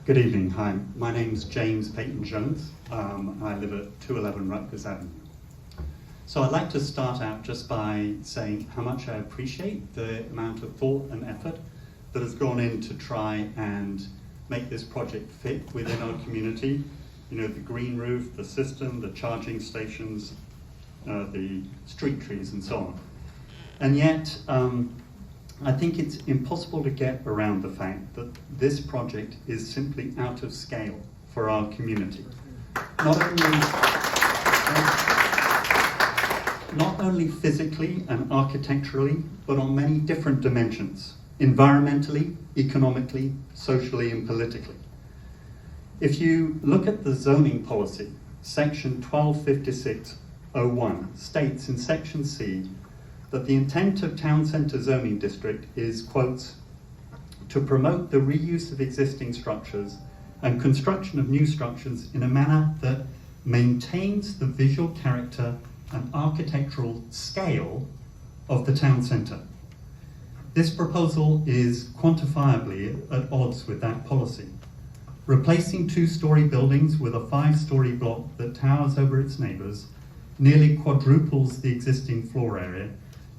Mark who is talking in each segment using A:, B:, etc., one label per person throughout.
A: Good evening. Hi, my name's James Peyton Jones. I live at 211 Rutgers Avenue. So I'd like to start out just by saying how much I appreciate the amount of thought and effort that has gone in to try and make this project fit within our community. You know, the green roof, the system, the charging stations, the street trees and so on. And yet, I think it's impossible to get around the fact that this project is simply out of scale for our community. Not only physically and architecturally, but on many different dimensions, environmentally, economically, socially, and politically. If you look at the zoning policy, section 1256.01 states in section C that the intent of town centre zoning district is, quotes, to promote the reuse of existing structures and construction of new structures in a manner that maintains the visual character and architectural scale of the town centre. This proposal is quantifiably at odds with that policy. Replacing two-storey buildings with a five-storey block that towers over its neighbours nearly quadruples the existing floor area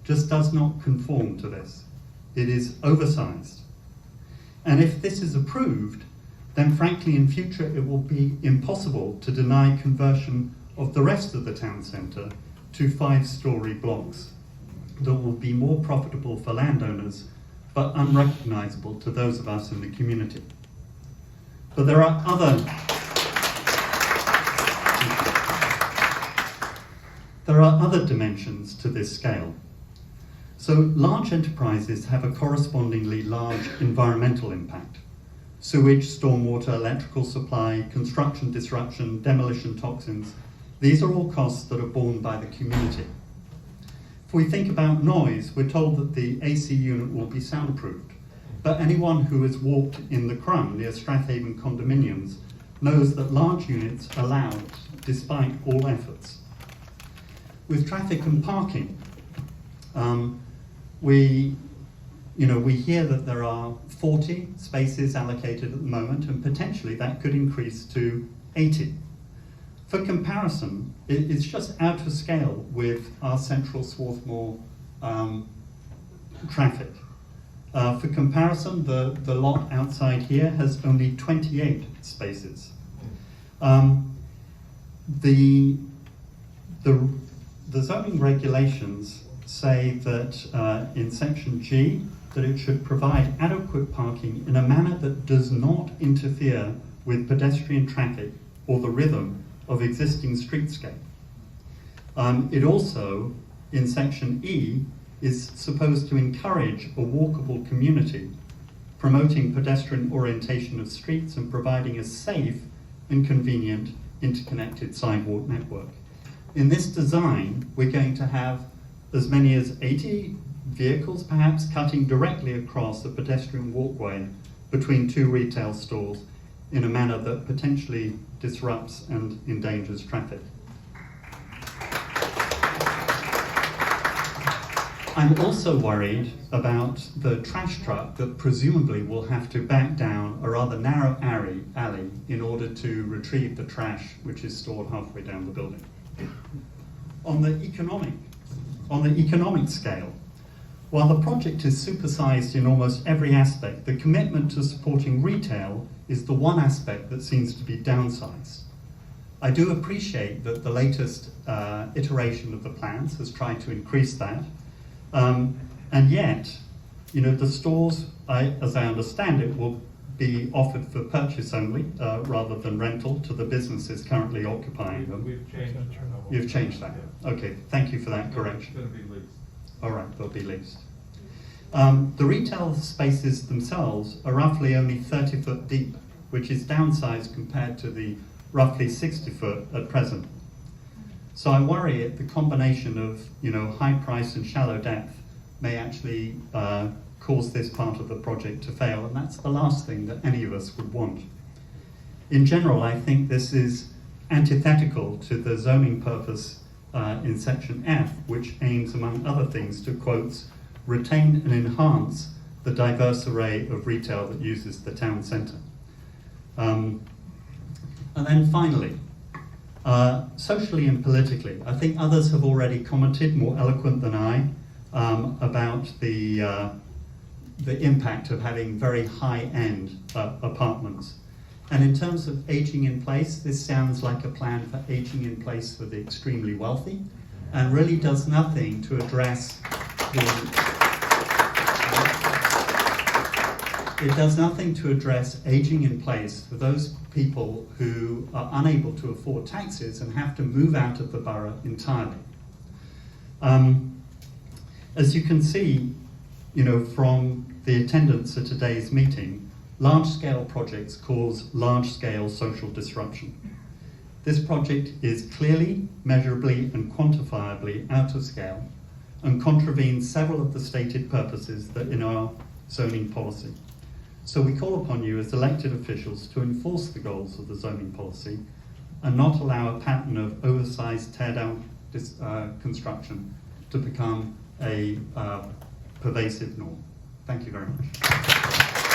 A: just does not conform to this. It is oversized. And if this is approved, then frankly in future it will be impossible to deny conversion of the rest of the town centre to five-storey blocks that will be more profitable for landowners but unrecognisable to those of us in the community. But there are other dimensions to this scale. So large enterprises have a correspondingly large environmental impact. Sewage, stormwater, electrical supply, construction disruption, demolition toxins, these are all costs that are borne by the community. If we think about noise, we're told that the AC unit will be soundproofed, but anyone who has walked in the Crumb near Strathaven condominiums knows that large units are loud despite all efforts. With traffic and parking, we hear that there are 40 spaces allocated at the moment, and potentially that could increase to 80. For comparison, it's just out of scale with our central Swarthmore traffic. For comparison, the lot outside here has only 28 spaces. The zoning regulations say that in section G that it should provide adequate parking in a manner that does not interfere with pedestrian traffic or the rhythm of existing streetscape. It also, in section E, is supposed to encourage a walkable community, promoting pedestrian orientation of streets and providing a safe and convenient interconnected sidewalk network. In this design, we're going to have as many as 80 vehicles perhaps cutting directly across a pedestrian walkway between two retail stores in a manner that potentially disrupts and endangers traffic. I'm also worried about the trash truck that presumably will have to back down a rather narrow alley in order to retrieve the trash which is stored halfway down the building. On the economic scale, while the project is supersized in almost every aspect, the commitment to supporting retail is the one aspect that seems to be downsized. I do appreciate that the latest iteration of the plans has tried to increase that, and yet, the stores, as I understand it, will be offered for purchase only rather than rental to the businesses currently occupying them.
B: We've changed that.
A: You've changed that?
B: Yeah.
A: Okay, thank you for that correction.
B: It's going to be leased.
A: All right, they'll be leased. The retail spaces themselves are roughly only 30 foot deep, which is downsized compared to the roughly 60 foot at present. So I worry the combination of high price and shallow depth may actually cause this part of the project to fail, and that's the last thing that any of us would want. In general, I think this is antithetical to the zoning purpose in section F, which aims, among other things, to, quotes, retain and enhance the diverse array of retail that uses the town centre. And then finally, socially and politically, I think others have already commented, more eloquent than I, about the impact of having very high-end apartments. And in terms of aging in place, this sounds like a plan for aging in place for the extremely wealthy, and really does nothing to address it does nothing to address aging in place for those people who are unable to afford taxes and have to move out of the borough entirely. As you can see, from the attendance at today's meeting, large-scale projects cause large-scale social disruption. This project is clearly, measurably, and quantifiably out of scale and contravenes several of the stated purposes that in our zoning policy. So we call upon you as elected officials to enforce the goals of the zoning policy and not allow a pattern of oversized tear-down construction to become a pervasive norm. Thank you very much.